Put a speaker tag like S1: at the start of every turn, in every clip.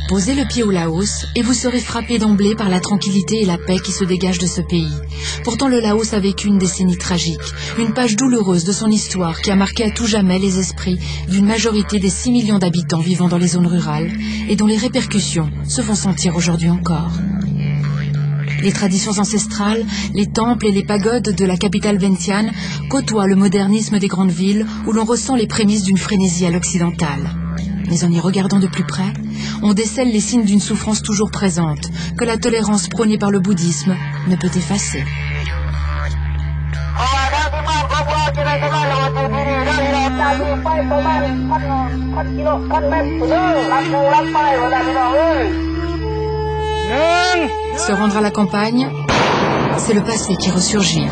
S1: Posez le pied au Laos et vous serez frappé d'emblée par la tranquillité et la paix qui se dégagent de ce pays. Pourtant, le Laos a vécu une décennie tragique, une page douloureuse de son histoire qui a marqué à tout jamais les esprits d'une majorité des 6 millions d'habitants vivant dans les zones rurales et dont les répercussions se font sentir aujourd'hui encore. Les traditions ancestrales, les temples et les pagodes de la capitale Vientiane côtoient le modernisme des grandes villes où l'on ressent les prémices d'une frénésie à l'occidentale. Mais en y regardant de plus près, on décèle les signes d'une souffrance toujours présente, que la tolérance prônée par le bouddhisme ne peut effacer. Se rendre à la campagne, c'est le passé qui ressurgit.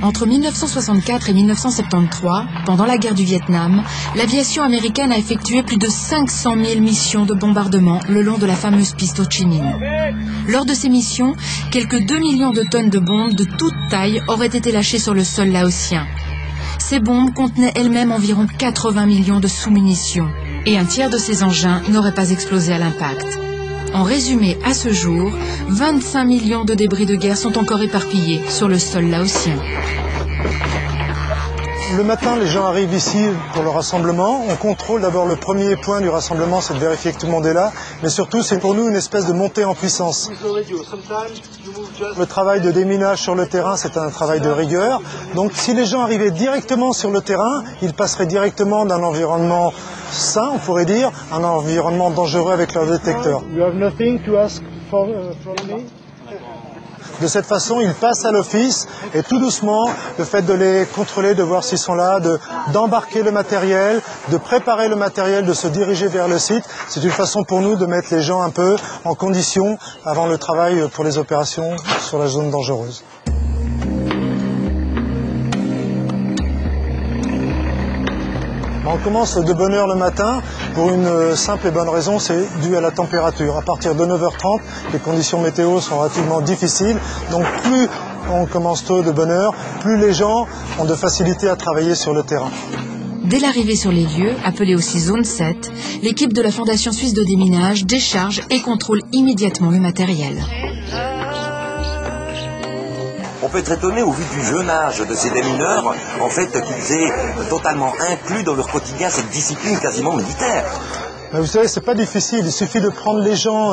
S1: Entre 1964 et 1973, pendant la guerre du Vietnam, l'aviation américaine a effectué plus de 500 000 missions de bombardement le long de la fameuse piste Ho Chi Minh. Lors de ces missions, quelques 2 millions de tonnes de bombes de toute taille auraient été lâchées sur le sol laotien. Ces bombes contenaient elles-mêmes environ 80 millions de sous-munitions, et un tiers de ces engins n'aurait pas explosé à l'impact. En résumé, à ce jour, 25 millions de débris de guerre sont encore éparpillés sur le sol laotien.
S2: Le matin, les gens arrivent ici pour le rassemblement. On contrôle d'abord le premier point du rassemblement, c'est de vérifier que tout le monde est là. Mais surtout, c'est pour nous une espèce de montée en puissance. Le travail de déminage sur le terrain, c'est un travail de rigueur. Donc si les gens arrivaient directement sur le terrain, ils passeraient directement d'un environnement sain, on pourrait dire, à un environnement dangereux avec leur détecteur. De cette façon, ils passent à l'office et tout doucement, le fait de les contrôler, de voir s'ils sont là, d'embarquer le matériel, de préparer le matériel, de se diriger vers le site, c'est une façon pour nous de mettre les gens un peu en condition avant le travail pour les opérations sur la zone dangereuse. On commence de bonne heure le matin pour une simple et bonne raison, c'est dû à la température. À partir de 9h30, les conditions météo sont relativement difficiles, donc plus on commence tôt de bonne heure, plus les gens ont de facilité à travailler sur le terrain.
S1: Dès l'arrivée sur les lieux, appelée aussi zone 7, l'équipe de la Fondation suisse de déminage décharge et contrôle immédiatement le matériel.
S3: On peut être étonné au vu du jeune âge de ces démineurs, en fait, qu'ils aient totalement inclus dans leur quotidien cette discipline quasiment militaire.
S2: Mais vous savez, c'est pas difficile, il suffit de prendre les gens,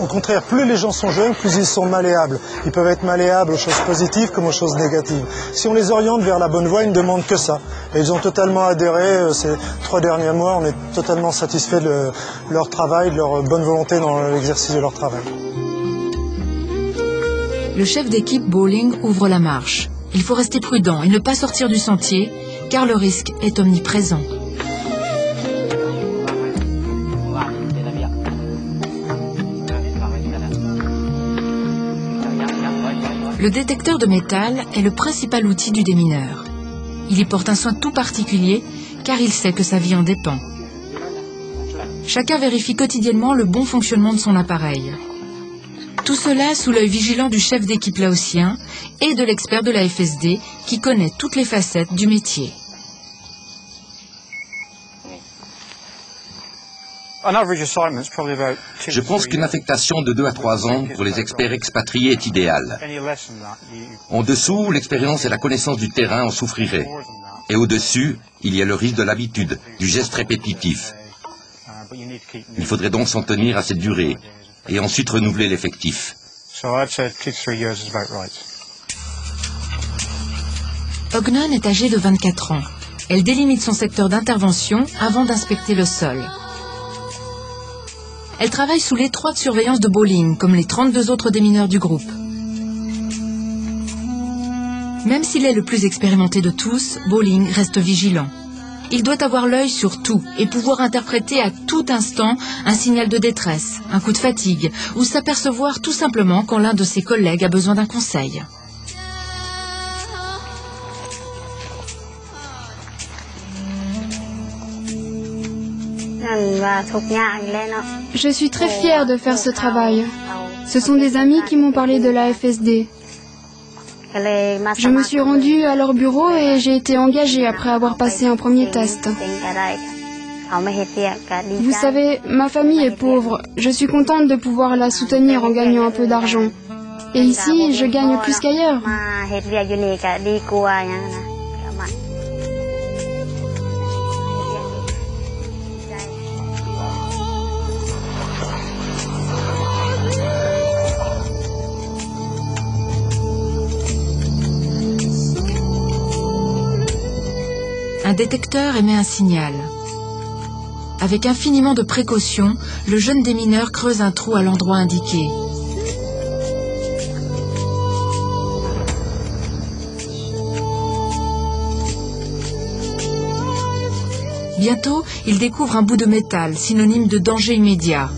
S2: au contraire, plus les gens sont jeunes, plus ils sont malléables. Ils peuvent être malléables aux choses positives comme aux choses négatives. Si on les oriente vers la bonne voie, ils ne demandent que ça. Et ils ont totalement adhéré, ces 3 derniers mois, on est totalement satisfait de leur travail, de leur bonne volonté dans l'exercice de leur travail.
S1: Le chef d'équipe Bowling ouvre la marche. Il faut rester prudent et ne pas sortir du sentier, car le risque est omniprésent. Le détecteur de métal est le principal outil du démineur. Il y porte un soin tout particulier, car il sait que sa vie en dépend. Chacun vérifie quotidiennement le bon fonctionnement de son appareil. Tout cela sous l'œil vigilant du chef d'équipe laotien et de l'expert de la FSD qui connaît toutes les facettes du métier.
S3: Je pense qu'une affectation de 2 à 3 ans pour les experts expatriés est idéale. En dessous, l'expérience et la connaissance du terrain en souffriraient. Et au-dessus, il y a le risque de l'habitude, du geste répétitif. Il faudrait donc s'en tenir à cette durée et ensuite renouveler l'effectif.
S1: Ognon est âgée de 24 ans. Elle délimite son secteur d'intervention avant d'inspecter le sol. Elle travaille sous l'étroite surveillance de Bowling, comme les 32 autres démineurs du groupe. Même s'il est le plus expérimenté de tous, Bowling reste vigilant. Il doit avoir l'œil sur tout et pouvoir interpréter à tout instant un signal de détresse, un coup de fatigue, ou s'apercevoir tout simplement quand l'un de ses collègues a besoin d'un conseil.
S4: Je suis très fière de faire ce travail. Ce sont des amis qui m'ont parlé de la FSD. Je me suis rendue à leur bureau et j'ai été engagée après avoir passé un premier test. Vous savez, ma famille est pauvre. Je suis contente de pouvoir la soutenir en gagnant un peu d'argent. Et ici, je gagne plus qu'ailleurs.
S1: Un détecteur émet un signal. Avec infiniment de précaution, le jeune démineur creuse un trou à l'endroit indiqué. Bientôt, il découvre un bout de métal, synonyme de danger immédiat.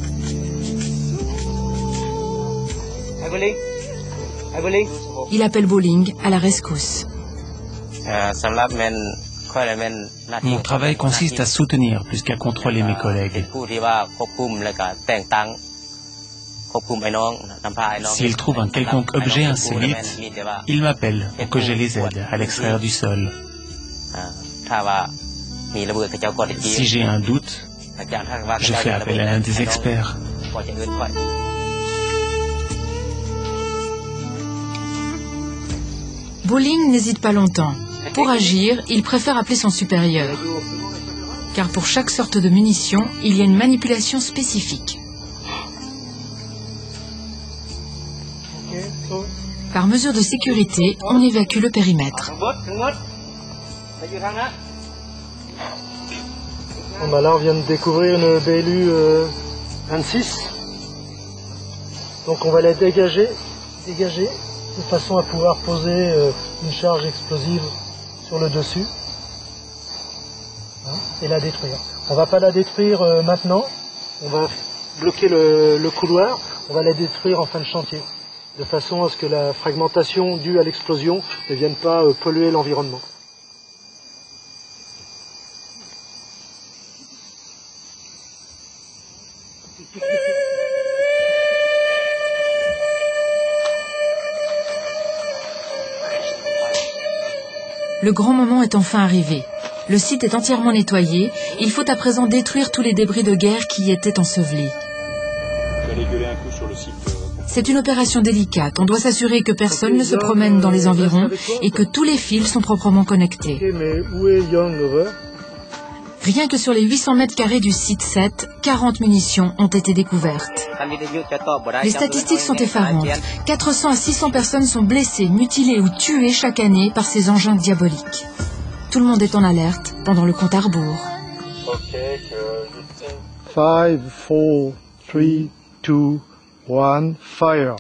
S1: Il appelle Bowling à la rescousse.
S5: Mon travail consiste à soutenir plus qu'à contrôler mes collègues. S'ils trouvent un quelconque objet insolite, ils m'appellent pour que je les aide à l'extraire du sol. Si j'ai un doute, je fais appel à l'un des experts.
S1: Bowling n'hésite pas longtemps. Pour agir, il préfère appeler son supérieur. Car pour chaque sorte de munition, il y a une manipulation spécifique. Par mesure de sécurité, on évacue le périmètre.
S2: Bon, bah là, on vient de découvrir une BLU 26. Donc on va la dégager de façon à pouvoir poser une charge explosive sur le dessus, hein, et la détruire. On va pas la détruire maintenant, on va bloquer le couloir, on va la détruire en fin de chantier, de façon à ce que la fragmentation due à l'explosion ne vienne pas polluer l'environnement.
S1: Le grand moment est enfin arrivé. Le site est entièrement nettoyé. Il faut à présent détruire tous les débris de guerre qui y étaient ensevelis. C'est une opération délicate. On doit s'assurer que personne ne se promène dans les environs et que tous les fils sont proprement connectés. Rien que sur les 800 mètres carrés du site 7, 40 munitions ont été découvertes. Les statistiques sont effarantes. 400 à 600 personnes sont blessées, mutilées ou tuées chaque année par ces engins diaboliques. Tout le monde est en alerte pendant le compte à rebours.
S2: 5, 4, 3, 2, 1, fire.